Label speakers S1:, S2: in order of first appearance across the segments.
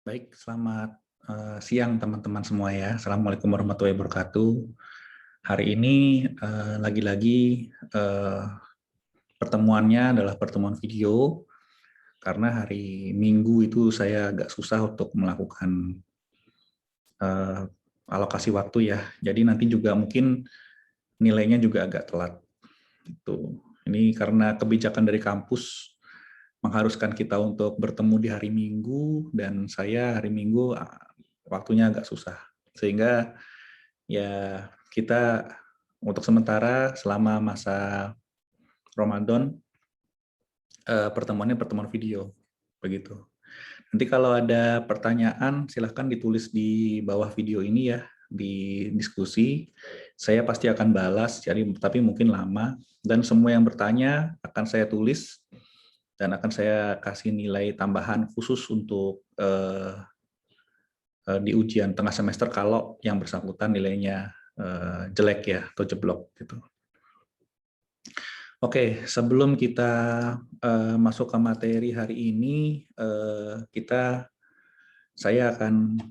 S1: Baik, selamat siang teman-teman semua ya. Assalamualaikum warahmatullahi wabarakatuh. Hari ini lagi-lagi pertemuannya adalah pertemuan video karena hari Minggu itu saya agak susah untuk melakukan eh, alokasi waktu ya. Jadi nanti juga mungkin nilainya juga agak telat. Ini karena kebijakan dari kampus mengharuskan kita untuk bertemu di hari Minggu dan saya hari Minggu waktunya agak susah. Sehingga ya kita untuk sementara selama masa Ramadan pertemuannya pertemuan video begitu. Nanti kalau ada pertanyaan silahkan ditulis di bawah video ini ya di diskusi. Saya pasti akan balas, jadi tapi mungkin lama dan semua yang bertanya akan saya tulis dan akan saya kasih nilai tambahan khusus untuk di ujian tengah semester kalau yang bersangkutan nilainya jelek ya atau jeblok gitu. Oke, sebelum kita masuk ke materi hari ini, saya akan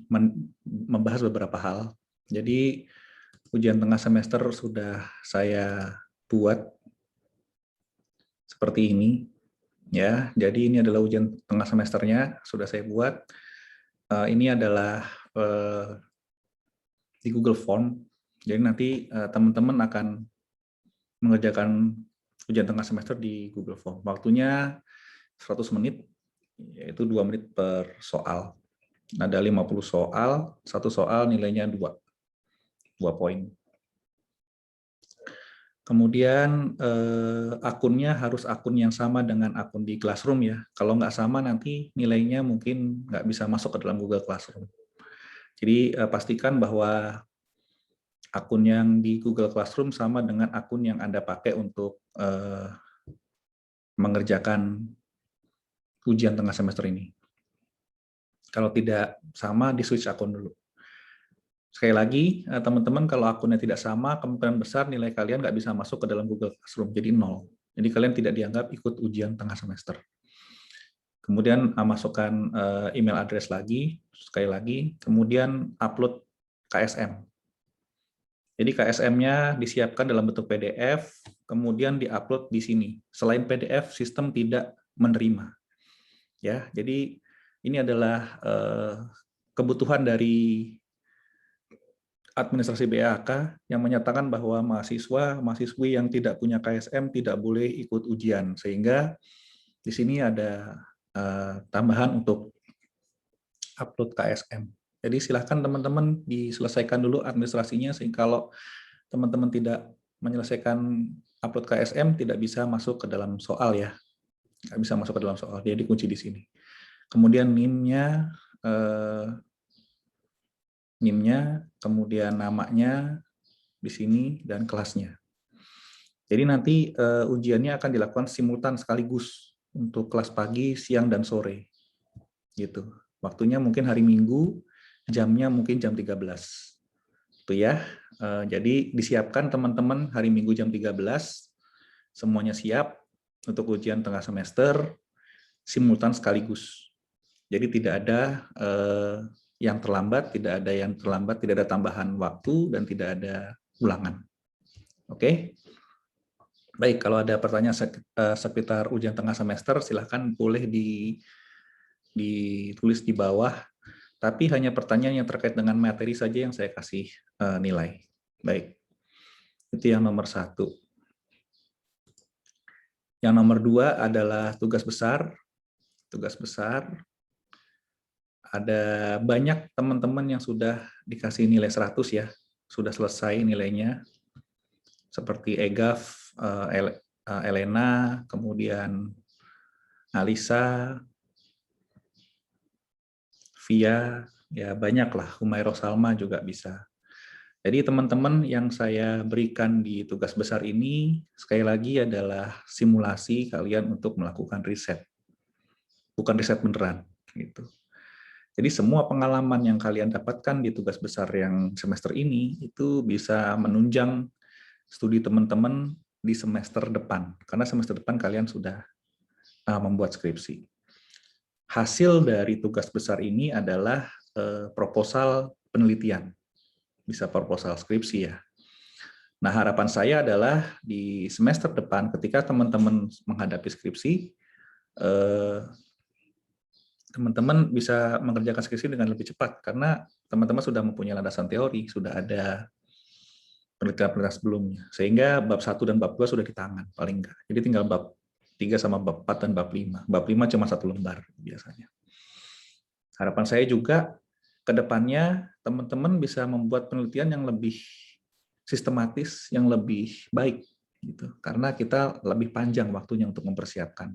S1: membahas beberapa hal. Jadi ujian tengah semester sudah saya buat seperti ini, ya. Jadi ini adalah ujian tengah semesternya sudah saya buat. Ini adalah di Google Form. Jadi nanti teman-teman akan mengerjakan ujian tengah semester di Google Form. Waktunya 100 menit, yaitu 2 menit per soal. Ada 50 soal, satu soal nilainya 2 poin. Kemudian akunnya harus akun yang sama dengan akun di Classroom ya. Kalau nggak sama nanti nilainya mungkin nggak bisa masuk ke dalam Google Classroom. Jadi pastikan bahwa akun yang di Google Classroom sama dengan akun yang Anda pakai untuk mengerjakan ujian tengah semester ini. Kalau tidak sama, di switch akun dulu. Sekali lagi, teman-teman, kalau akunnya tidak sama, kemungkinan besar nilai kalian nggak bisa masuk ke dalam Google Classroom, jadi 0. Jadi kalian tidak dianggap ikut ujian tengah semester. Kemudian masukkan email address lagi, sekali lagi, kemudian upload KSM. Jadi KSM-nya disiapkan dalam bentuk PDF, kemudian diupload di sini. Selain PDF, sistem tidak menerima. Ya, jadi ini adalah kebutuhan dari administrasi BAK yang menyatakan bahwa mahasiswi yang tidak punya KSM tidak boleh ikut ujian, sehingga di sini ada tambahan untuk upload KSM. Jadi silahkan teman-teman diselesaikan dulu administrasinya, sehingga kalau teman-teman tidak menyelesaikan upload KSM tidak bisa masuk ke dalam soal ya, nggak bisa masuk ke dalam soal, dia dikunci di sini. Kemudian NIM-nya, kemudian namanya di sini, dan kelasnya. Jadi nanti ujiannya akan dilakukan simultan sekaligus untuk kelas pagi, siang, dan sore. Gitu. Waktunya mungkin hari Minggu, jamnya mungkin jam 13. Itu ya. Jadi disiapkan teman-teman hari Minggu jam 13, semuanya siap untuk ujian tengah semester, simultan sekaligus. Jadi tidak ada yang terlambat, tidak ada tambahan waktu, dan tidak ada ulangan. Oke? Baik, kalau ada pertanyaan seputar ujian tengah semester, silahkan boleh ditulis di bawah, tapi hanya pertanyaan yang terkait dengan materi saja yang saya kasih nilai. Baik, itu yang nomor 1. Yang nomor 2 adalah tugas besar. Tugas besar, ada banyak teman-teman yang sudah dikasih nilai 100 ya, sudah selesai nilainya, seperti Egaf, Elena, kemudian Alisa, Via, ya banyaklah, Humairo Salma juga bisa. Jadi teman-teman yang saya berikan di tugas besar ini, sekali lagi adalah simulasi kalian untuk melakukan riset. Bukan riset beneran. Gitu. Jadi semua pengalaman yang kalian dapatkan di tugas besar yang semester ini, itu bisa menunjang studi teman-teman di semester depan. Karena semester depan kalian sudah membuat skripsi. hasil dari tugas besar ini adalah proposal penelitian, bisa proposal skripsi ya. Nah, harapan saya adalah di semester depan ketika teman-teman menghadapi skripsi, teman-teman bisa mengerjakan skripsi dengan lebih cepat karena teman-teman sudah mempunyai landasan teori, sudah ada penelitian-penelitian sebelumnya. Sehingga bab 1 dan bab 2 sudah di tangan paling enggak. Jadi tinggal bab 3 sama bab 4 dan bab 5. Bab 5 cuma 1 lembar biasanya. Harapan saya juga ke depannya teman-teman bisa membuat penelitian yang lebih sistematis, yang lebih baik gitu. Karena kita lebih panjang waktunya untuk mempersiapkan.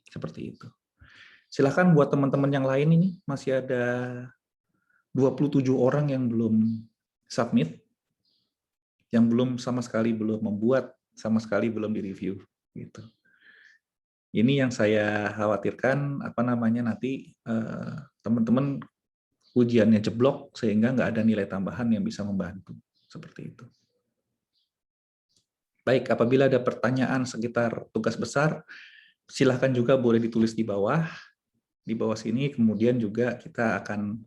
S1: Seperti itu. Silakan buat teman-teman yang lain ini masih ada 27 orang yang belum submit, yang belum sama sekali belum membuat, sama sekali belum direview gitu. Ini yang saya khawatirkan nanti teman-teman ujiannya jeblok sehingga nggak ada nilai tambahan yang bisa membantu seperti itu. Baik, apabila ada pertanyaan sekitar tugas besar, silahkan juga boleh ditulis di bawah. Di bawah sini kemudian juga kita akan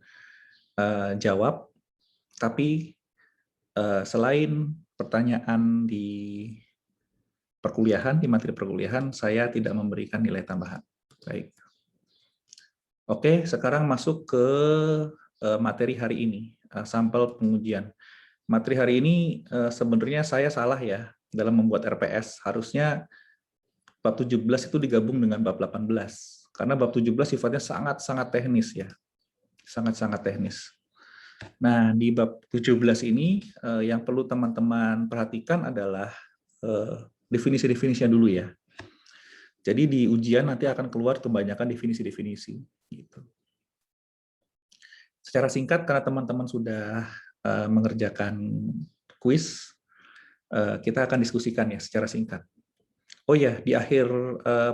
S1: jawab. Tapi selain pertanyaan di perkuliahan, di materi perkuliahan, saya tidak memberikan nilai tambahan. Baik. Oke, sekarang masuk ke materi hari ini, sampel pengujian. Materi hari ini sebenarnya saya salah ya dalam membuat RPS. Harusnya bab 17 itu digabung dengan bab 18. Karena bab 17 sifatnya sangat-sangat teknis ya. Sangat-sangat teknis. Nah, di bab 17 ini yang perlu teman-teman perhatikan adalah definisi-definisinya dulu ya. Jadi di ujian nanti akan keluar kebanyakan definisi-definisi. Gitu. Secara singkat, karena teman-teman sudah mengerjakan kuis, kita akan diskusikan ya secara singkat. Oh ya, di akhir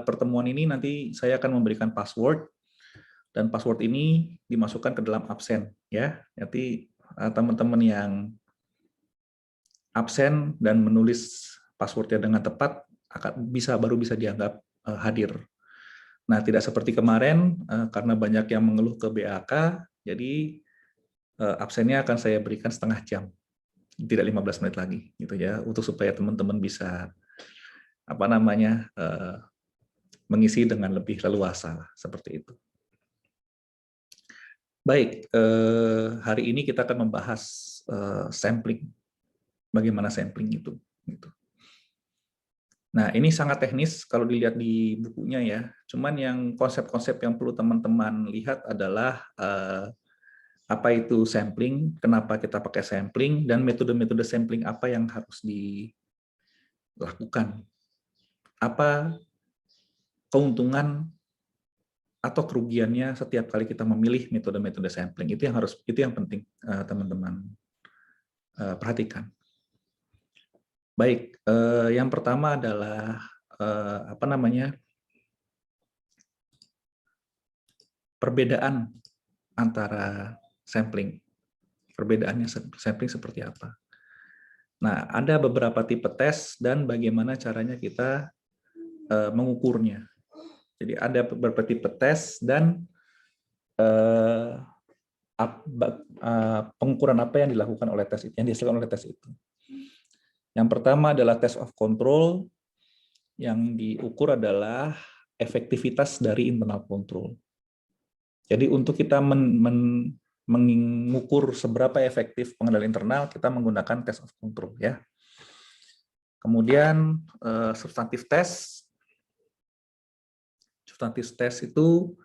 S1: pertemuan ini nanti saya akan memberikan password, dan password ini dimasukkan ke dalam absen. Ya, nanti teman-teman yang absen dan menulis passwordnya dengan tepat baru bisa dianggap hadir. Nah, tidak seperti kemarin karena banyak yang mengeluh ke BAK, jadi absennya akan saya berikan setengah jam, tidak 15 menit lagi, gitu ya, untuk supaya teman-teman bisa mengisi dengan lebih leluasa seperti itu. Baik, hari ini kita akan membahas sampling, bagaimana sampling itu. Gitu. Nah, ini sangat teknis kalau dilihat di bukunya ya. Cuman yang konsep-konsep yang perlu teman-teman lihat adalah apa itu sampling, kenapa kita pakai sampling, dan metode-metode sampling apa yang harus dilakukan. Apa keuntungan atau kerugiannya setiap kali kita memilih metode-metode sampling. Itu yang penting teman-teman perhatikan. Baik, yang pertama adalah perbedaan antara sampling. Perbedaannya sampling seperti apa? Nah, ada beberapa tipe tes dan bagaimana caranya kita mengukurnya. Jadi ada beberapa tipe tes dan pengukuran apa yang dilakukan oleh tes itu, yang dihasilkan oleh tes itu. Yang pertama adalah test of control, yang diukur adalah efektivitas dari internal control. Jadi untuk kita mengukur seberapa efektif pengendalian internal, kita menggunakan test of control ya. Kemudian substantif test. Substantif test itu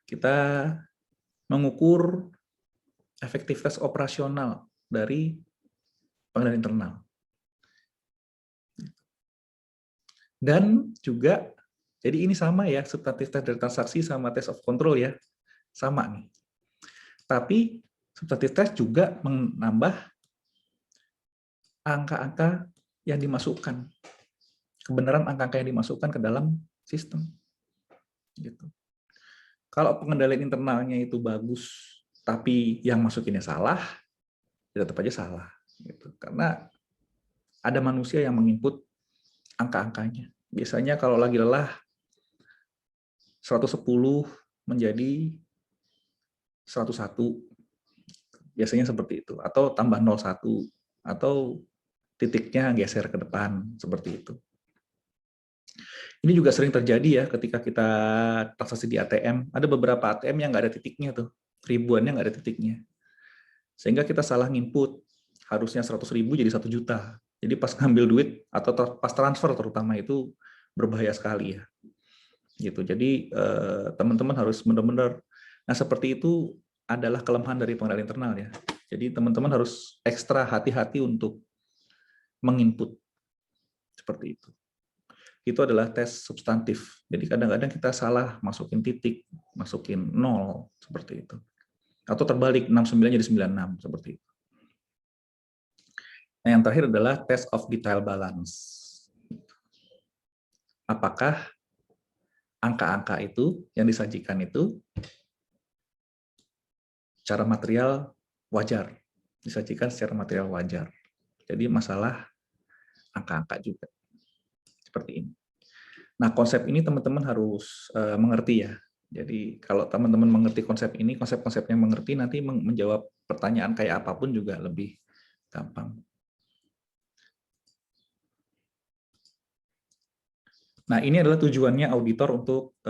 S1: kita mengukur efektivitas operasional dari pengendalian internal. Dan juga, jadi ini sama ya, substantif test dari transaksi sama test of control ya, sama nih. Tapi substantif test juga menambah angka-angka yang dimasukkan, kebenaran angka-angka yang dimasukkan ke dalam sistem. Gitu. Kalau pengendalian internalnya itu bagus, tapi yang masukinnya salah, ya tetap aja salah. Gitu. Karena ada manusia yang menginput angka-angkanya. Biasanya kalau lagi lelah, 110 menjadi 101, biasanya seperti itu, atau tambah 01, atau titiknya geser ke depan, seperti itu. Ini juga sering terjadi ya ketika kita transaksi di ATM. Ada beberapa ATM yang nggak ada titiknya tuh, ribuannya nggak ada titiknya. Sehingga kita salah nginput, harusnya 100.000 jadi 1 juta. Jadi pas ngambil duit atau pas transfer terutama itu berbahaya sekali ya. Gitu. Jadi teman-teman harus benar-benar, nah seperti itu adalah kelemahan dari pengendali internal ya. Jadi teman-teman harus ekstra hati-hati untuk menginput seperti itu. Itu adalah tes substantif. Jadi kadang-kadang kita salah masukin titik, masukin 0 seperti itu. Atau terbalik 69 jadi 96 seperti itu. Nah, yang terakhir adalah test of detail balance. Apakah angka-angka itu yang disajikan itu secara material wajar, disajikan secara material wajar. Jadi masalah angka-angka juga. Seperti ini. Nah, konsep ini teman-teman harus mengerti ya. Jadi kalau teman-teman mengerti konsep ini, konsep-konsepnya mengerti, nanti menjawab pertanyaan kayak apapun juga lebih gampang. Nah, ini adalah tujuannya auditor untuk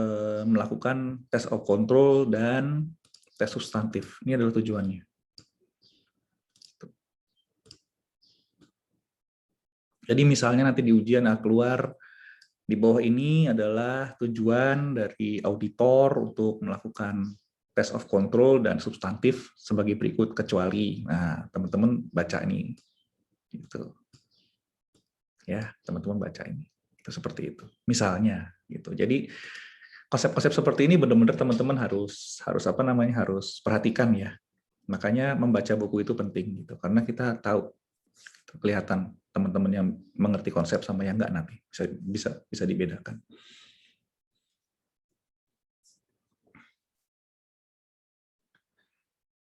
S1: melakukan test of control dan tes substantif. Ini adalah tujuannya. Jadi misalnya nanti di ujian keluar, di bawah ini adalah tujuan dari auditor untuk melakukan test of control dan substantif sebagai berikut kecuali. Nah, teman-teman baca ini. Gitu. Ya, teman-teman baca ini. Itu seperti itu. Misalnya gitu. Jadi konsep-konsep seperti ini benar-benar teman-teman harus harus perhatikan ya. Makanya membaca buku itu penting gitu. Karena kita tahu, kelihatan teman-teman yang mengerti konsep sama yang enggak nanti bisa dibedakan.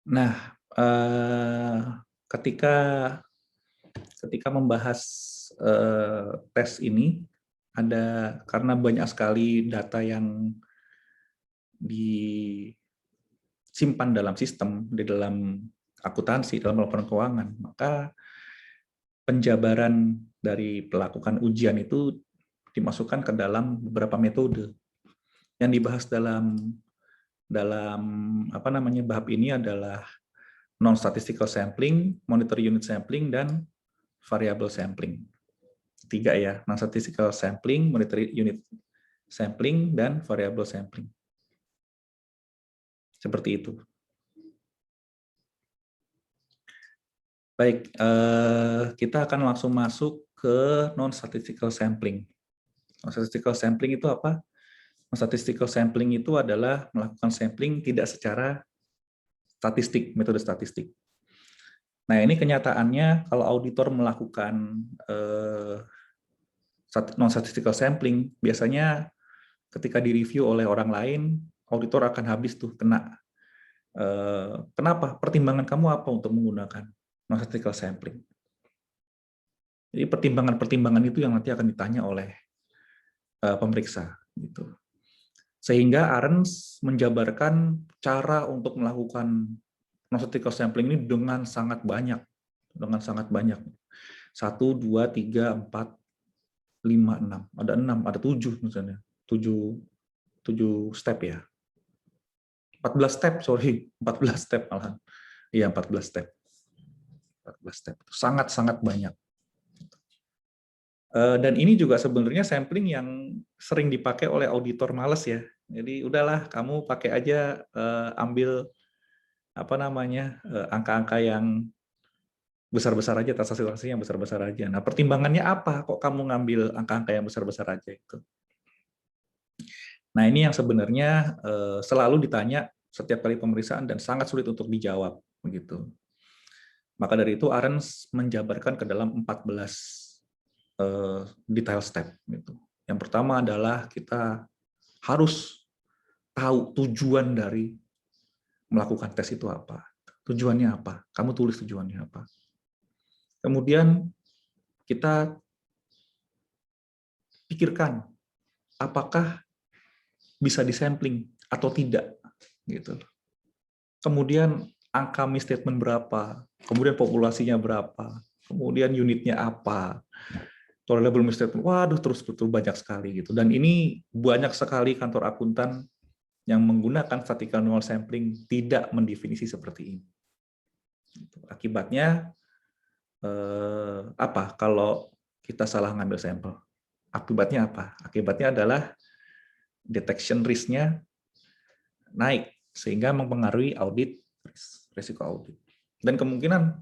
S1: Nah, ketika membahas tes ini karena banyak sekali data yang disimpan dalam sistem, di dalam akuntansi, dalam laporan keuangan, maka penjabaran dari pelakukan ujian itu dimasukkan ke dalam beberapa metode. Yang dibahas dalam bab ini adalah non-statistical sampling, monetary unit sampling, dan variable sampling. 3 ya, non-statistical sampling, monetary unit sampling, dan variable sampling. Seperti itu. Baik, kita akan langsung masuk ke non-statistical sampling. Non-statistical sampling itu apa? Non-statistical sampling itu adalah melakukan sampling tidak secara statistik, metode statistik. Nah, ini kenyataannya kalau auditor melakukan non-statistical sampling, biasanya ketika direview oleh orang lain, auditor akan habis tuh kena. Kenapa? Pertimbangan kamu apa untuk menggunakan non-statistical sampling? Jadi pertimbangan-pertimbangan itu yang nanti akan ditanya oleh pemeriksa. Gitu. Sehingga Arens menjabarkan cara untuk melakukan non-statistical sampling ini dengan sangat banyak. 1, 2, 3, 4, 5, 6. Ada 6, ada 7 misalnya. 7 step ya. 14 step, sorry. 14 step malahan. Iya, 14 step. 14 step. Sangat-sangat banyak. Dan ini juga sebenarnya sampling yang sering dipakai oleh auditor males ya. Jadi udahlah, kamu pakai aja, ambil angka-angka yang besar-besar aja, transaksi-transaksi yang besar-besar aja. Nah, pertimbangannya apa? Kok kamu ngambil angka-angka yang besar-besar aja itu? Nah, ini yang sebenarnya selalu ditanya setiap kali pemeriksaan dan sangat sulit untuk dijawab, begitu. Maka dari itu Arens menjabarkan ke dalam 14 detail step. Gitu. Yang pertama adalah kita harus tahu tujuan dari melakukan tes itu apa. Tujuannya apa? Kamu tulis tujuannya apa. Kemudian kita pikirkan apakah bisa disampling atau tidak, gitu. Kemudian angka misstatement berapa, kemudian populasinya berapa, kemudian unitnya apa, tolerable misstatement, waduh terus betul banyak sekali gitu. Dan ini banyak sekali kantor akuntan yang menggunakan statistical normal sampling tidak mendefinisi seperti ini. Akibatnya apa? Kalau kita salah ngambil sampel, akibatnya apa? Akibatnya adalah detection risk-nya naik sehingga mempengaruhi audit risiko audit. Dan kemungkinan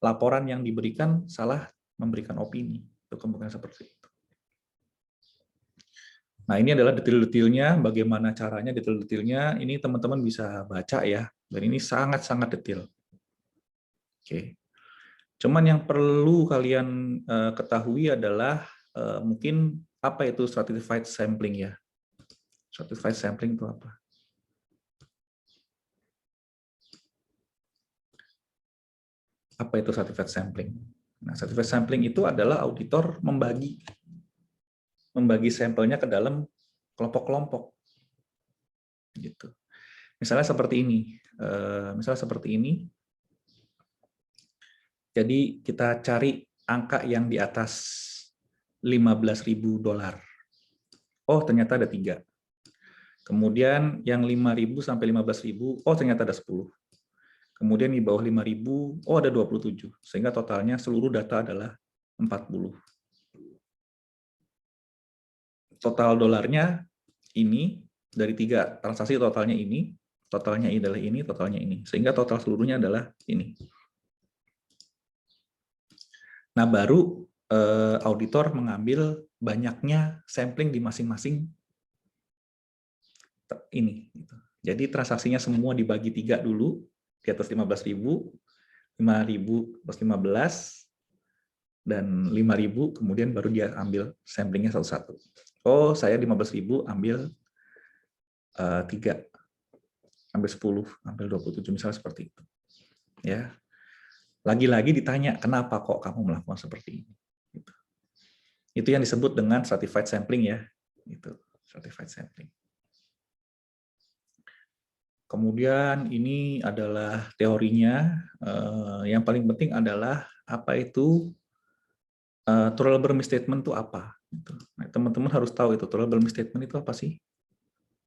S1: laporan yang diberikan salah memberikan opini. Itu kemungkinan seperti itu. Nah, ini adalah detail-detailnya, bagaimana caranya detail-detailnya. Ini teman-teman bisa baca ya, dan ini sangat-sangat detail. Oke. Cuman yang perlu kalian ketahui adalah mungkin apa itu stratified sampling ya. Stratified sampling itu apa? Apa itu stratified sampling? Nah, stratified sampling itu adalah auditor membagi sampelnya ke dalam kelompok-kelompok. Gitu. Misalnya seperti ini. Jadi kita cari angka yang di atas $15.000. Oh, ternyata ada 3. Kemudian yang 5.000 sampai 15.000, oh ternyata ada 10. Kemudian di bawah 5.000, oh ada 27. Sehingga totalnya seluruh data adalah 40. Total dolarnya ini dari 3 transaksi totalnya ini adalah ini, totalnya ini. Sehingga total seluruhnya adalah ini. Nah, baru auditor mengambil banyaknya sampling di masing-masing ini. Jadi transaksinya semua dibagi 3 dulu, di atas 15.000, 5.000 plus 15, dan 5.000, kemudian baru dia ambil samplingnya satu-satu. Oh, saya 15.000 ambil 3, ambil 10, ambil 27, misalnya seperti itu. Ya. Lagi-lagi ditanya, kenapa kok kamu melakukan seperti ini? Itu yang disebut dengan stratified sampling ya. Itu stratified sampling. Kemudian ini adalah teorinya. Yang paling penting adalah apa itu tolerable misstatement itu apa. Nah, teman-teman harus tahu itu tolerable misstatement itu apa sih?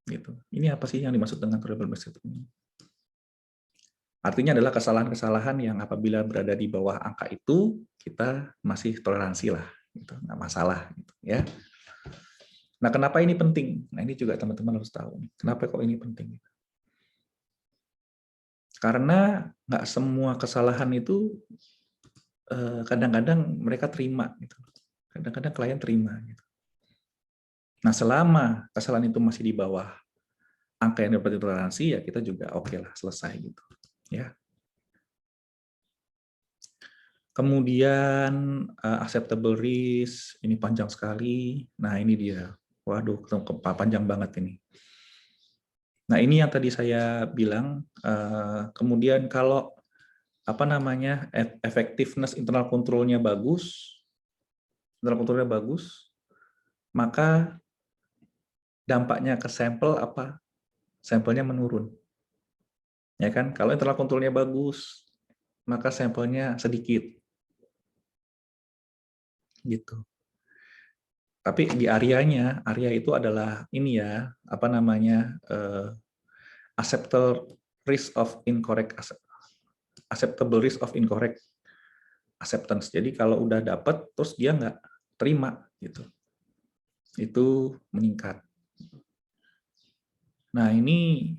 S1: Gitu. Ini apa sih yang dimaksud dengan tolerable misstatement? Artinya adalah kesalahan-kesalahan yang apabila berada di bawah angka itu kita masih toleransi lah, gitu. Nggak masalah, gitu, ya. Nah, kenapa ini penting? Nah, ini juga teman-teman harus tahu. Kenapa kok ini penting? Karena nggak semua kesalahan itu kadang-kadang mereka terima, gitu. Kadang-kadang klien terima, gitu. Nah, selama kesalahan itu masih di bawah angka yang dapat ditoleransi, ya kita juga oke lah, selesai gitu, ya. Kemudian acceptable risk, ini panjang sekali. Nah, ini dia. Waduh, panjang banget ini. Nah, ini yang tadi saya bilang. Kemudian kalau apa namanya effectiveness internal control-nya bagus, maka dampaknya ke sampel apa? Sampelnya menurun. Ya kan? Kalau internal control-nya bagus, maka sampelnya sedikit. Gitu. Tapi di area itu adalah ini ya, apa namanya, acceptable risk of incorrect acceptance. Jadi kalau udah dapat, terus dia nggak terima, gitu. Itu meningkat. Nah, ini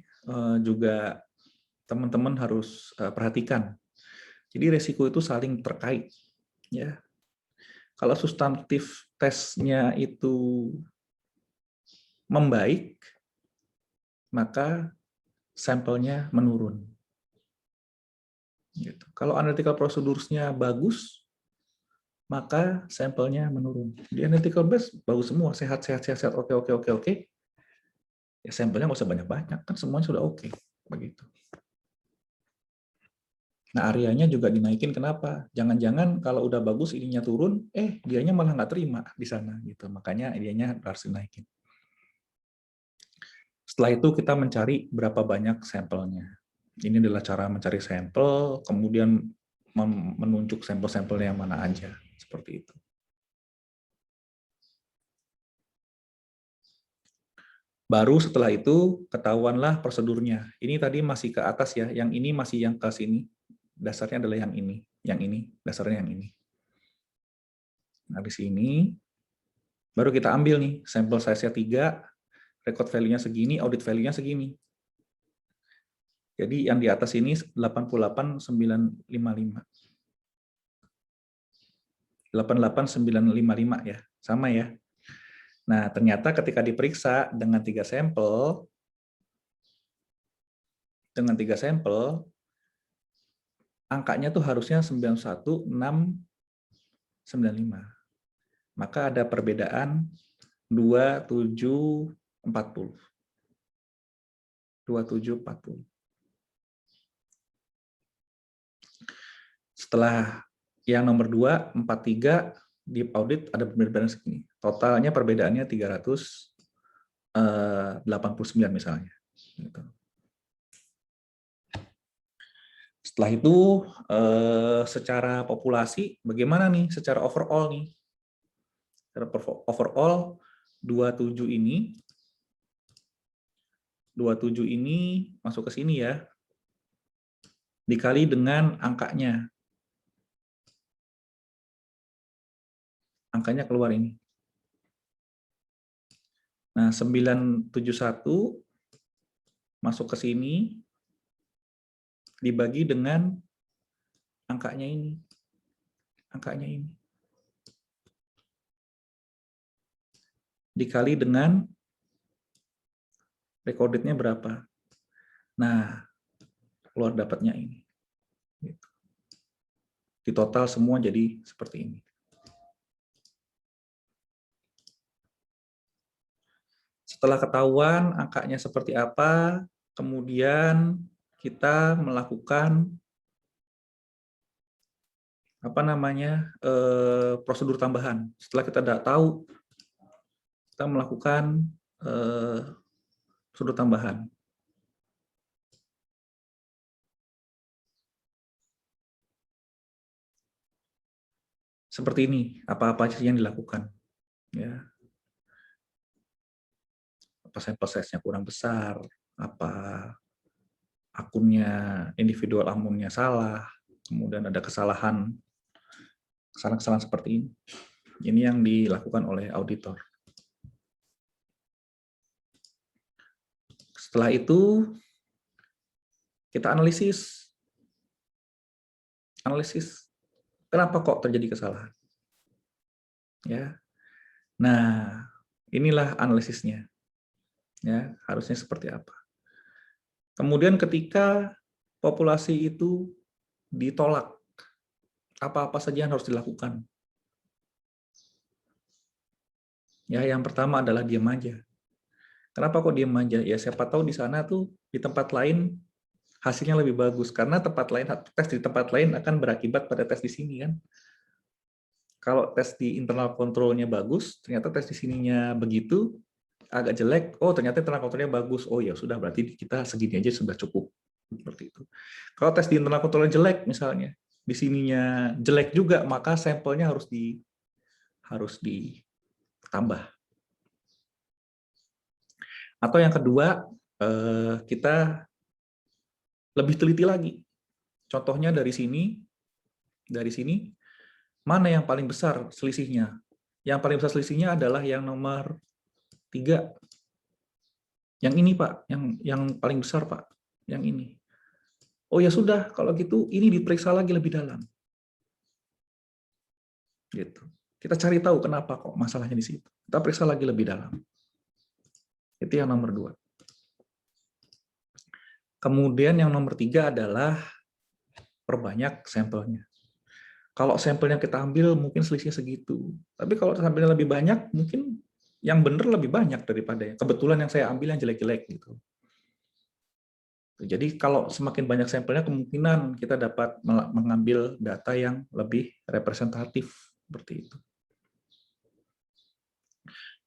S1: juga teman-teman harus perhatikan. Jadi resiko itu saling terkait, ya. Kalau substantif tesnya itu membaik, maka sampelnya menurun. Gitu. Kalau analytical procedures-nya bagus, maka sampelnya menurun. Di analytical base bagus semua, sehat, oke. Ya sampelnya nggak usah banyak-banyak, kan semuanya sudah oke. Begitu. Nah, areanya juga dinaikin, kenapa? Jangan-jangan kalau udah bagus ininya turun, dianya malah nggak terima di sana. Gitu. Makanya dianya harus dinaikin. Setelah itu kita mencari berapa banyak sampelnya. Ini adalah cara mencari sampel, kemudian menunjuk sampel-sampelnya yang mana aja, seperti itu. Baru setelah itu ketahuanlah prosedurnya. Ini tadi masih ke atas ya, yang ini masih yang ke sini. Dasarnya adalah yang ini dasarnya yang ini. Nah, di sini baru kita ambil nih sampel size-nya 3, record value-nya segini, audit value-nya segini. Jadi yang di atas ini 88.955. 88.955 ya, sama ya. Nah, ternyata ketika diperiksa dengan 3 sampel, angkanya tuh harusnya 91.695. Maka ada perbedaan 2740. 2740. Setelah yang nomor 2, 43 di audit ada perbedaan segini. Totalnya perbedaannya 389 misalnya. Gitu. Setelah itu secara populasi bagaimana nih? Secara overall nih. Secara overall 27 ini masuk ke sini ya. Dikali dengan angkanya. Angkanya keluar ini. Nah, 971 masuk ke sini dibagi dengan angkanya ini. Angkanya ini. Dikali dengan recorded-nya berapa. Nah, keluar dapatnya ini. Di total semua jadi seperti ini. Setelah ketahuan angkanya seperti apa, kemudian kita melakukan prosedur tambahan. Setelah kita tidak tahu, kita melakukan prosedur tambahan. Seperti ini, apa-apa yang dilakukan. Ya. Apa sampel size-nya kurang besar, apa akunnya, individual akunnya salah, kemudian ada kesalahan seperti ini. Ini yang dilakukan oleh auditor. Setelah itu, kita analisis. Kenapa kok terjadi kesalahan? Ya. Nah, inilah analisisnya. Ya, harusnya seperti apa. Kemudian ketika populasi itu ditolak, apa-apa saja yang harus dilakukan? Ya, yang pertama adalah diam aja. Kenapa kok diam aja? Ya, siapa tahu di sana tuh di tempat lain hasilnya lebih bagus karena tes di tempat lain akan berakibat pada tes di sini kan. Kalau tes di internal kontrolnya bagus, ternyata tes di sininya begitu agak jelek. Oh, ternyata internal kontrolnya bagus. Oh ya sudah, berarti kita segini aja sudah cukup. Seperti itu. Kalau tes di internal kontrolnya jelek misalnya, di sininya jelek juga, maka sampelnya harus ditambah. Atau yang kedua, kita lebih teliti lagi. Contohnya dari sini, mana yang paling besar selisihnya? Yang paling besar selisihnya adalah yang nomor 3. Yang ini, Pak, yang paling besar, Pak. Yang ini. Oh ya sudah, kalau gitu ini diperiksa lagi lebih dalam. Gitu. Kita cari tahu kenapa kok masalahnya di situ. Kita periksa lagi lebih dalam. Itu yang nomor 2. Kemudian yang nomor 3 adalah perbanyak sampelnya. Kalau sampel yang kita ambil mungkin selisihnya segitu. Tapi kalau sampelnya lebih banyak, mungkin yang benar lebih banyak daripada yang kebetulan yang saya ambil yang jelek-jelek gitu. Jadi kalau semakin banyak sampelnya, kemungkinan kita dapat mengambil data yang lebih representatif seperti itu.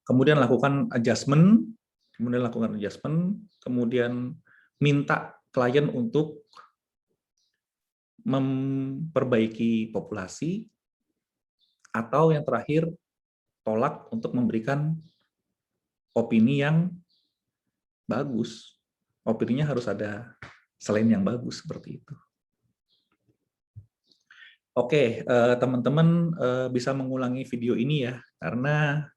S1: Kemudian lakukan adjustment, kemudian lakukan adjustment, kemudian minta klien untuk memperbaiki populasi, atau yang terakhir tolak untuk memberikan opini yang bagus. Opininya harus ada selain yang bagus seperti itu. Oke, teman-teman bisa mengulangi video ini ya, karena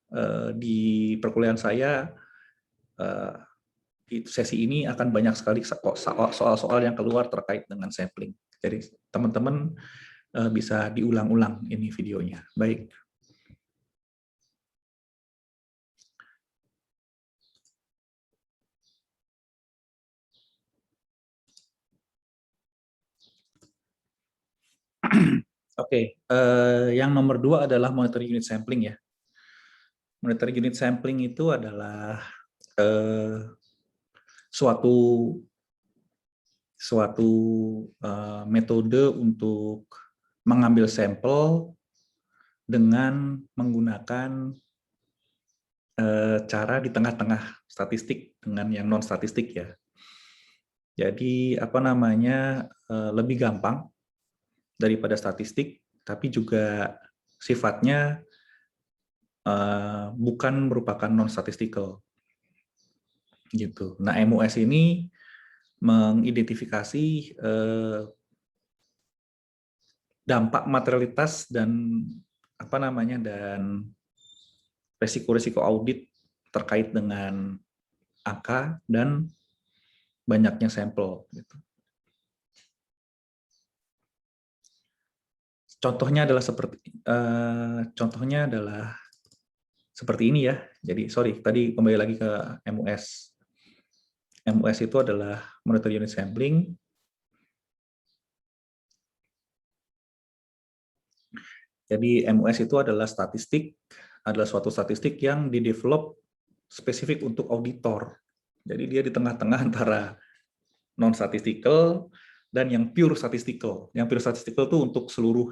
S1: di perkuliahan saya di sesi ini akan banyak sekali soal-soal yang keluar terkait dengan sampling. Jadi teman-teman bisa diulang-ulang ini videonya. Baik. Oke, yang nomor 2 adalah monitoring unit sampling ya. Monitoring unit sampling itu adalah suatu metode untuk mengambil sampel dengan menggunakan cara di tengah-tengah statistik dengan yang non statistik ya. Jadi apa namanya lebih gampang daripada statistik, tapi juga sifatnya bukan merupakan non statistical gitu. Nah, MUS ini mengidentifikasi dampak materialitas dan apa namanya dan resiko-resiko audit terkait dengan angka dan banyaknya sampel gitu. Contohnya adalah seperti ini ya. Jadi sorry, tadi kembali lagi ke MUS. MUS itu adalah monitor unit sampling. Jadi MUS itu adalah suatu statistik yang didevelop spesifik untuk auditor. Jadi dia di tengah-tengah antara non statistical dan yang pure statistical. Yang pure statistical itu untuk seluruh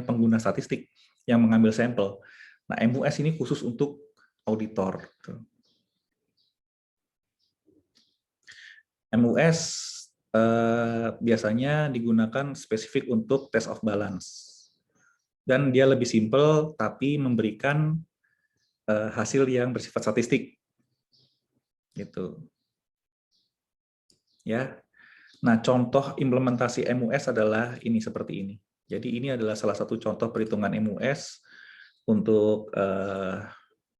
S1: pengguna statistik yang mengambil sampel. Nah, MUS ini khusus untuk auditor. MUS biasanya digunakan spesifik untuk test of balance. Dan dia lebih simpel, tapi memberikan hasil yang bersifat statistik. Gitu. Ya. Nah, contoh implementasi MUS adalah ini seperti ini. Jadi ini adalah salah satu contoh perhitungan MUS untuk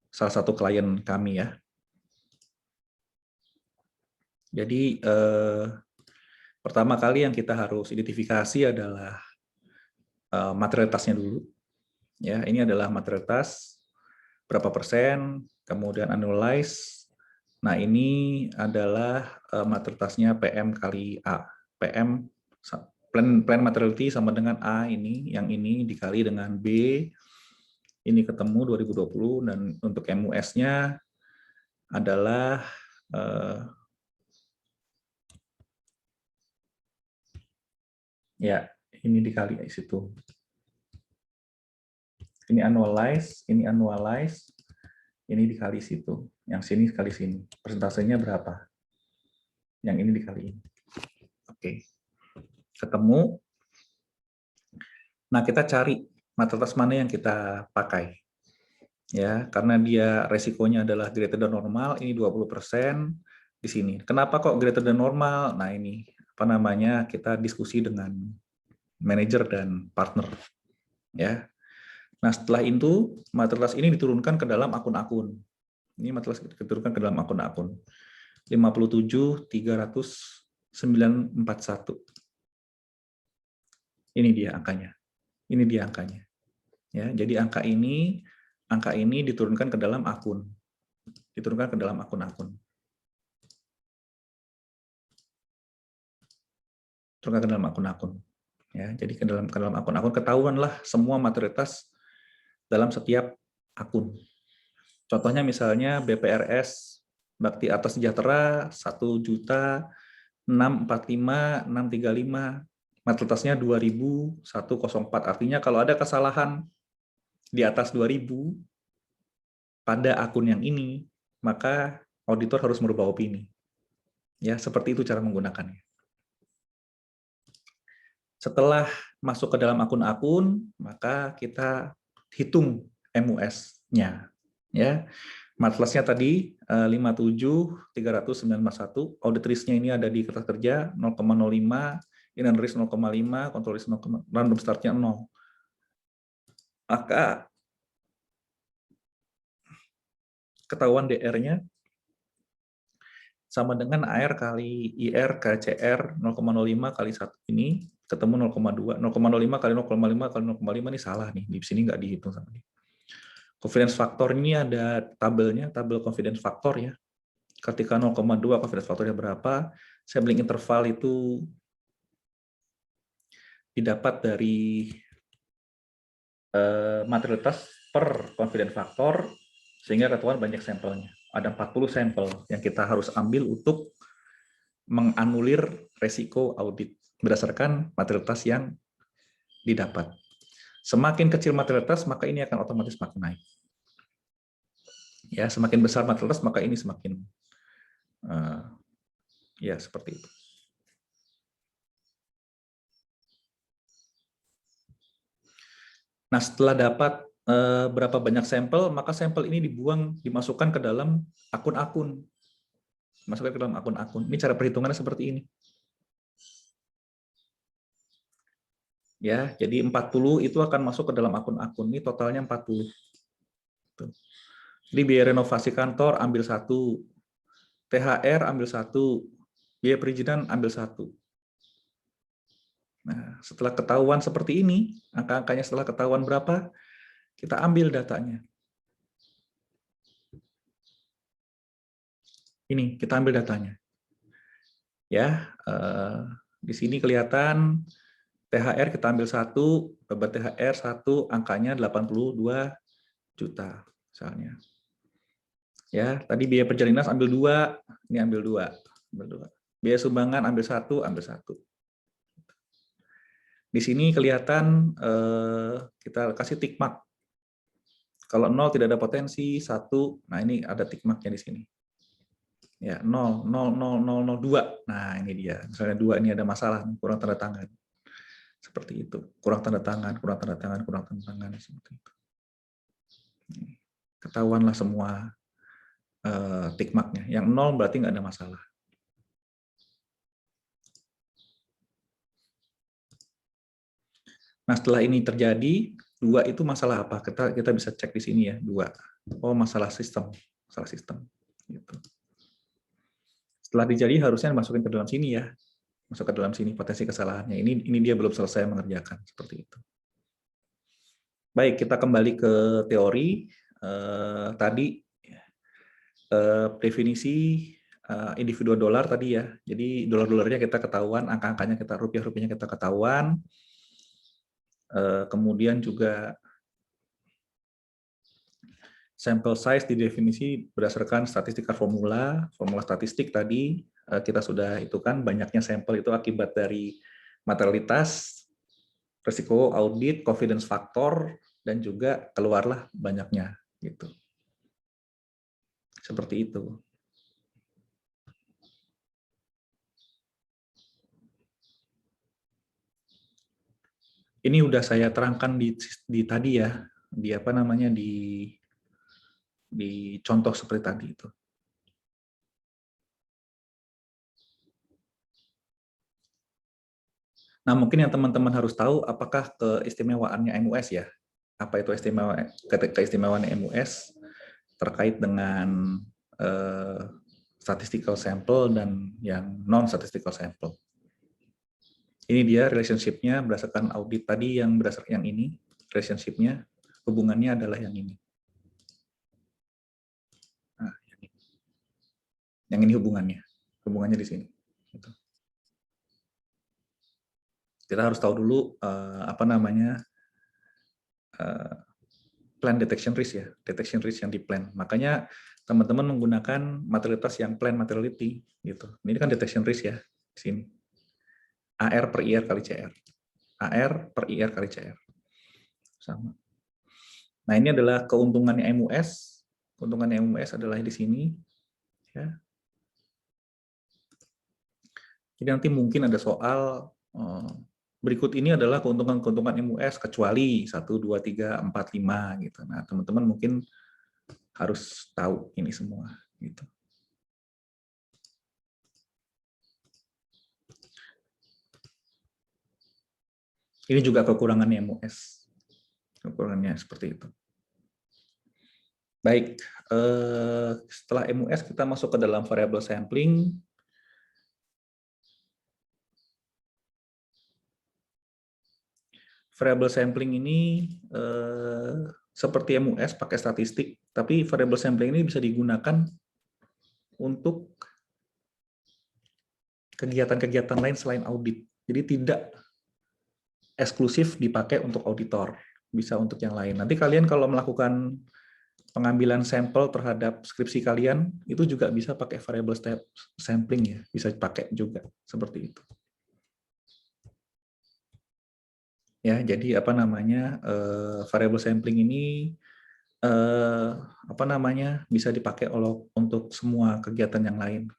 S1: salah satu klien kami ya. Jadi pertama kali yang kita harus identifikasi adalah materialitasnya dulu. Ya, ini adalah materialitas berapa persen, kemudian annualize. Nah, ini adalah materialitasnya PM kali A. PM plan materiality sama dengan A ini, yang ini dikali dengan B. Ini ketemu 2020 dan untuk MUS-nya adalah ya, ini dikali di situ. Ini annualize, ini dikali situ. Yang sini kali sini. Persentasenya berapa? Yang ini dikali ini. Oke. Ketemu. Nah, kita cari materialitas mana yang kita pakai. Ya, karena dia resikonya adalah greater than normal, ini 20% di sini. Kenapa kok greater than normal? Nah, ini apa namanya? Kita diskusi dengan manajer dan partner. Ya. Nah, setelah itu materialitas ini diturunkan ke dalam akun-akun. Ini materialitas diturunkan ke dalam akun-akun. 57.300.941. Ini dia angkanya. Ini dia angkanya. Ya, jadi angka ini diturunkan ke dalam akun. Diturunkan ke dalam akun-akun. Turunkan ke dalam akun-akun. Ya, jadi ke dalam akun-akun ketahuanlah semua materialitas dalam setiap akun. Contohnya misalnya BPRS Bakti Arta Sejahtera 1.645.635, materialitasnya 200104. Artinya kalau ada kesalahan di atas 2000, pada akun yang ini, maka auditor harus merubah opini. Ya, seperti itu cara menggunakannya. Setelah masuk ke dalam akun-akun, maka kita hitung MUS-nya. Ya, matlasnya tadi 57.391, audit risk-nya ini ada di kertas kerja 0,05, inner risk 0,5, control risk 0, random start-nya 0. Maka ketahuan DR-nya sama dengan AR kali IR KCR 0,05 kali 1 ini ketemu 0,2. 0,05 kali 0,5 kali 0,5 ini salah nih, di sini nggak dihitung sama dia. Confidence factor ini ada tabelnya, tabel confidence factor ya. Ketika 0,2 confidence factornya berapa, sampling interval itu didapat dari materialitas per confidence factor, sehingga ketahuan banyak sampelnya. Ada 40 sampel yang kita harus ambil untuk menganulir resiko audit berdasarkan materialitas yang didapat. Semakin kecil materialitas, maka ini akan otomatis makin naik. Ya, semakin besar materialitas, maka ini semakin ya seperti itu. Nah, setelah dapat berapa banyak sampel, maka sampel ini dimasukkan ke dalam akun-akun. Masukkan ke dalam akun-akun. Ini cara perhitungannya seperti ini. Ya, jadi 40 itu akan masuk ke dalam akun-akun. Ini totalnya 40. Tuh. Jadi biaya renovasi kantor ambil 1, THR ambil 1, biaya perizinan ambil 1. Nah, setelah ketahuan seperti ini, angka-angkanya setelah ketahuan berapa, kita ambil datanya. Ini, kita ambil datanya. Ya, di sini kelihatan THR kita ambil 1, beban THR 1, angkanya 82 juta misalnya. Ya, tadi biaya perjalanan ambil 2, ini ambil 2. Biaya sumbangan ambil 1, ambil 1. Di sini kelihatan kita kasih tick mark. Kalau 0 tidak ada potensi, 1, nah ini ada tick mark-nya di sini. Ya, 0, 0, 0, 0, 0, 2. Nah, ini dia. Misalnya 2 ini ada masalah, kurang tanda tangan. Seperti itu. Kurang tanda tangan, kurang tanda tangan, kurang tanda tangan. Seperti itu. Ketahuanlah semua tick mark-nya. Yang 0 berarti nggak ada masalah. Nah, setelah ini terjadi, 2 itu masalah apa? Kita bisa cek di sini ya, 2. Oh, masalah sistem. Masalah sistem. Gitu. Setelah dijadi harusnya dimasukin ke dalam sini ya. Masuk ke dalam sini potensi kesalahannya. Ini dia belum selesai mengerjakan seperti itu. Baik, kita kembali ke teori. Tadi definisi individu dolar tadi ya. Jadi dolar-dolarnya kita ketahuan, angka-angkanya kita rupiah-rupiahnya kita ketahuan. Kemudian juga sample size didefinisi berdasarkan statistika formula statistik tadi kita sudah hitungkan banyaknya sampel itu akibat dari materialitas, risiko audit, confidence factor, dan juga keluarlah banyaknya gitu. Seperti itu. Ini udah saya terangkan di tadi ya, di apa namanya di contoh seperti tadi itu. Nah, mungkin yang teman-teman harus tahu apakah keistimewaannya MUS ya. Apa itu keistimewaan MUS terkait dengan statistical sample dan yang non-statistical sample. Ini dia relationship-nya berdasarkan audit tadi yang berdasarkan yang ini, relationship-nya, hubungannya adalah yang ini. Nah, yang ini hubungannya di sini. Gitu. Kita harus tahu dulu apa namanya plan detection risk ya, detection risk yang di plan. Makanya teman-teman menggunakan materialitas yang plan materiality gitu. Ini kan detection risk ya di sini. AR per IR kali CR. AR per IR kali CR. Sama. Nah, ini adalah keuntungannya MUS Keuntungan MUS adalah di sini. Ya. Jadi nanti mungkin ada soal berikut ini adalah keuntungan-keuntungan MUS kecuali 1, 2, 3, 4, 5 gitu. Nah, teman-teman mungkin harus tahu ini semua gitu. Ini juga kekurangan MUS. Kekurangannya seperti itu. Baik, setelah MUS kita masuk ke dalam variable sampling. Variable sampling ini seperti MUS pakai statistik, tapi variable sampling ini bisa digunakan untuk kegiatan-kegiatan lain selain audit. Jadi tidak eksklusif dipakai untuk auditor, bisa untuk yang lain. Nanti kalian kalau melakukan pengambilan sampel terhadap skripsi kalian, itu juga bisa pakai variable sampling ya, bisa dipakai juga seperti itu. Ya, jadi apa namanya variable sampling ini apa namanya bisa dipakai untuk semua kegiatan yang lain.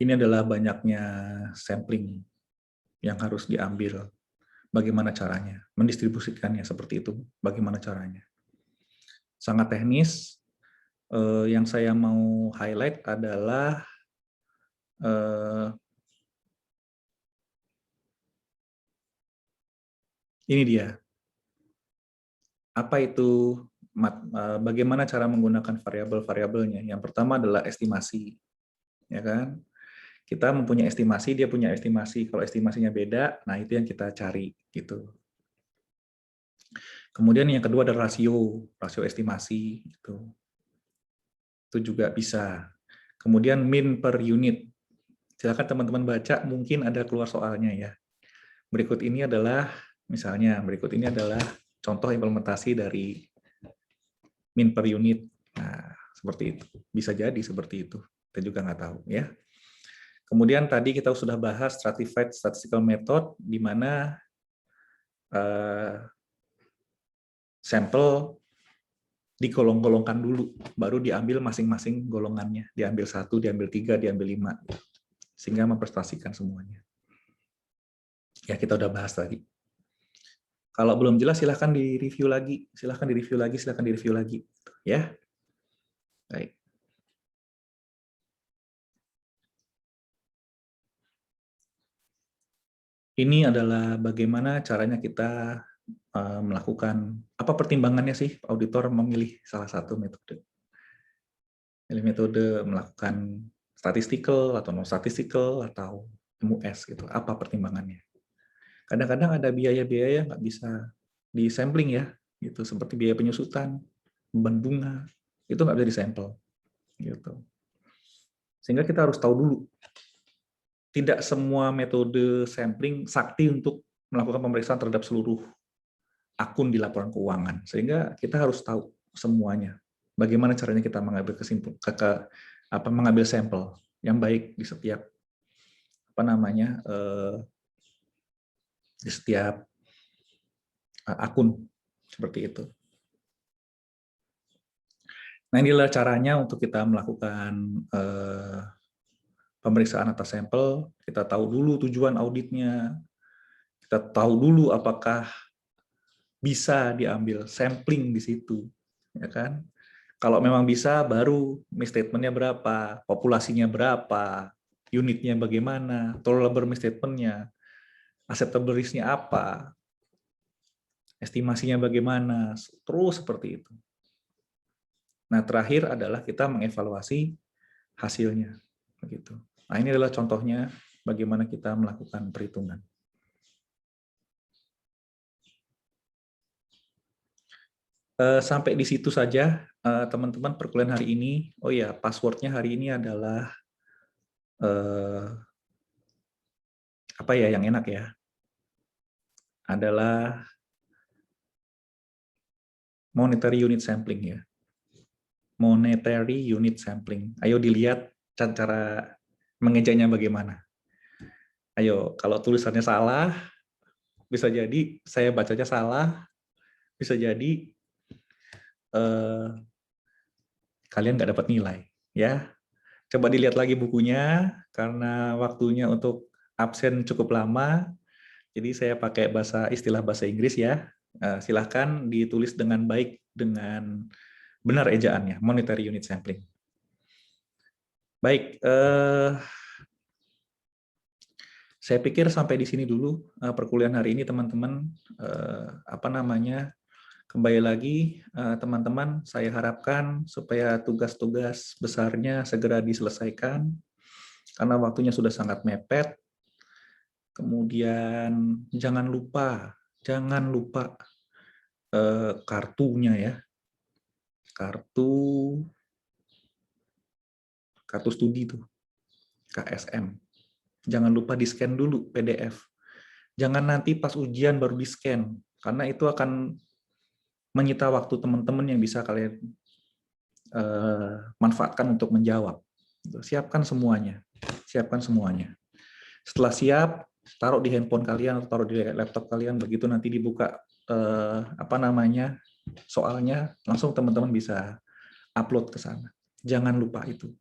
S1: Ini adalah banyaknya sampling yang harus diambil. Bagaimana caranya? Mendistribusikannya seperti itu. Bagaimana caranya? Sangat teknis. Yang saya mau highlight adalah ini dia. Apa itu? Bagaimana cara menggunakan variabel-variabelnya? Yang pertama adalah estimasi, ya kan? Kita mempunyai estimasi, dia punya estimasi. Kalau estimasinya beda, nah itu yang kita cari, gitu. Kemudian yang kedua adalah rasio estimasi, gitu. Itu juga bisa. Kemudian min per unit. Silakan teman-teman baca, mungkin ada keluar soalnya ya. Berikut ini adalah, misalnya, berikut ini adalah contoh implementasi dari min per unit. Nah, seperti itu. Bisa jadi seperti itu. Kita juga nggak tahu ya. Kemudian tadi kita sudah bahas stratified statistical method, di mana sampel digolong-golongkan dulu, baru diambil masing-masing golongannya. Diambil 1, diambil 3, diambil 5. Sehingga memprestasikan semuanya. Ya, kita udah bahas tadi. Kalau belum jelas, silahkan direview lagi. Silahkan direview lagi, silahkan direview lagi. Ya. Baik. Ini adalah bagaimana caranya kita melakukan, apa pertimbangannya sih auditor memilih salah satu metode. Pilih metode melakukan statistical atau non-statistical atau MUS gitu. Apa pertimbangannya? Kadang-kadang ada biaya-biaya nggak bisa di sampling ya, gitu. Seperti biaya penyusutan, beban bunga, itu nggak bisa disampel, gitu. Sehingga kita harus tahu dulu. Tidak semua metode sampling sakti untuk melakukan pemeriksaan terhadap seluruh akun di laporan keuangan. Sehingga kita harus tahu semuanya. Bagaimana caranya kita mengambil mengambil sampel yang baik di setiap di setiap akun seperti itu. Nah, inilah caranya untuk kita melakukan pemeriksaan atas sampel. Kita tahu dulu tujuan auditnya. Kita tahu dulu apakah bisa diambil sampling di situ, ya kan? Kalau memang bisa, baru misstatement-nya berapa, populasinya berapa, unitnya bagaimana, tolerable misstatement-nya, acceptable risk-nya apa, estimasinya bagaimana, terus seperti itu. Nah, terakhir adalah kita mengevaluasi hasilnya, begitu. Nah, ini adalah contohnya bagaimana kita melakukan perhitungan. Sampai di situ saja, teman-teman, perkuliahan hari ini. Oh ya, password-nya hari ini adalah apa ya yang enak ya? Adalah monetary unit sampling ya. Monetary unit sampling. Ayo dilihat cara mengejanya bagaimana. Ayo, kalau tulisannya salah, bisa jadi saya bacanya salah, bisa jadi kalian nggak dapat nilai. Ya, coba dilihat lagi bukunya, karena waktunya untuk absen cukup lama, jadi saya pakai istilah bahasa Inggris ya. Silahkan ditulis dengan baik, dengan benar ejaannya, monetary unit sampling. Baik, saya pikir sampai di sini dulu perkuliahan hari ini, teman-teman. Kembali lagi, teman-teman, saya harapkan supaya tugas-tugas besarnya segera diselesaikan, karena waktunya sudah sangat mepet. Kemudian jangan lupa kartunya ya, kartu studi itu, KSM. Jangan lupa di-scan dulu PDF. Jangan nanti pas ujian baru di-scan, karena itu akan menyita waktu teman-teman yang bisa kalian manfaatkan untuk menjawab. Siapkan semuanya. Setelah siap, taruh di handphone kalian atau taruh di laptop kalian, begitu nanti dibuka soalnya, langsung teman-teman bisa upload ke sana. Jangan lupa itu.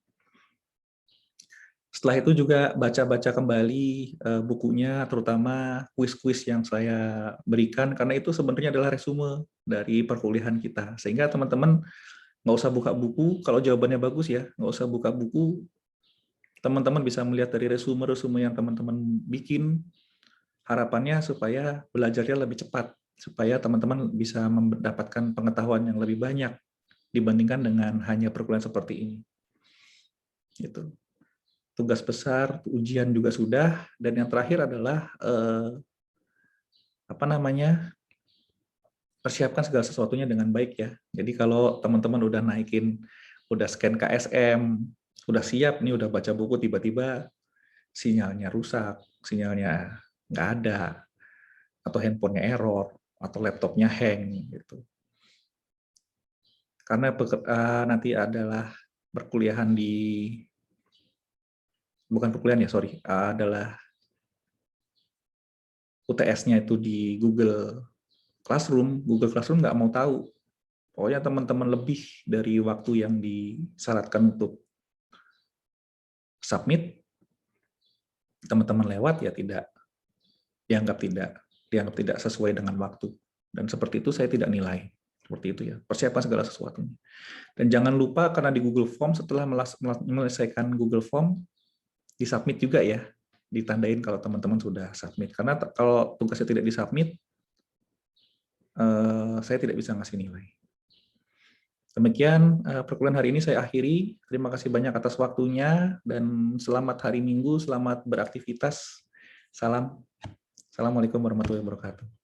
S1: Setelah itu juga baca-baca kembali bukunya, terutama kuis-kuis yang saya berikan, karena itu sebenarnya adalah resume dari perkuliahan kita. Sehingga teman-teman nggak usah buka buku, kalau jawabannya bagus ya, nggak usah buka buku, teman-teman bisa melihat dari resume-resume yang teman-teman bikin, harapannya supaya belajarnya lebih cepat, supaya teman-teman bisa mendapatkan pengetahuan yang lebih banyak dibandingkan dengan hanya perkuliahan seperti ini. Gitu. Tugas besar, ujian juga sudah, dan yang terakhir adalah persiapkan segala sesuatunya dengan baik ya. Jadi kalau teman-teman udah scan KSM, udah siap nih, udah baca buku, tiba-tiba sinyalnya rusak, sinyalnya nggak ada, atau handphonenya error, atau laptopnya hang gitu. Karena nanti adalah perkuliahan adalah UTS-nya itu di Google Classroom nggak mau tahu. Pokoknya teman-teman lebih dari waktu yang disyaratkan untuk submit, teman-teman lewat ya dianggap tidak sesuai dengan waktu. Dan seperti itu saya tidak nilai. Seperti itu ya. Persiapan segala sesuatunya. Dan jangan lupa, karena di Google Form, setelah menyelesaikan Google Form, disubmit juga ya. Ditandain kalau teman-teman sudah submit. Karena kalau tugasnya tidak disubmit, saya tidak bisa ngasih nilai. Demikian perkuliahan hari ini saya akhiri. Terima kasih banyak atas waktunya, dan selamat hari Minggu, selamat beraktivitas. Salam. Assalamualaikum warahmatullahi wabarakatuh.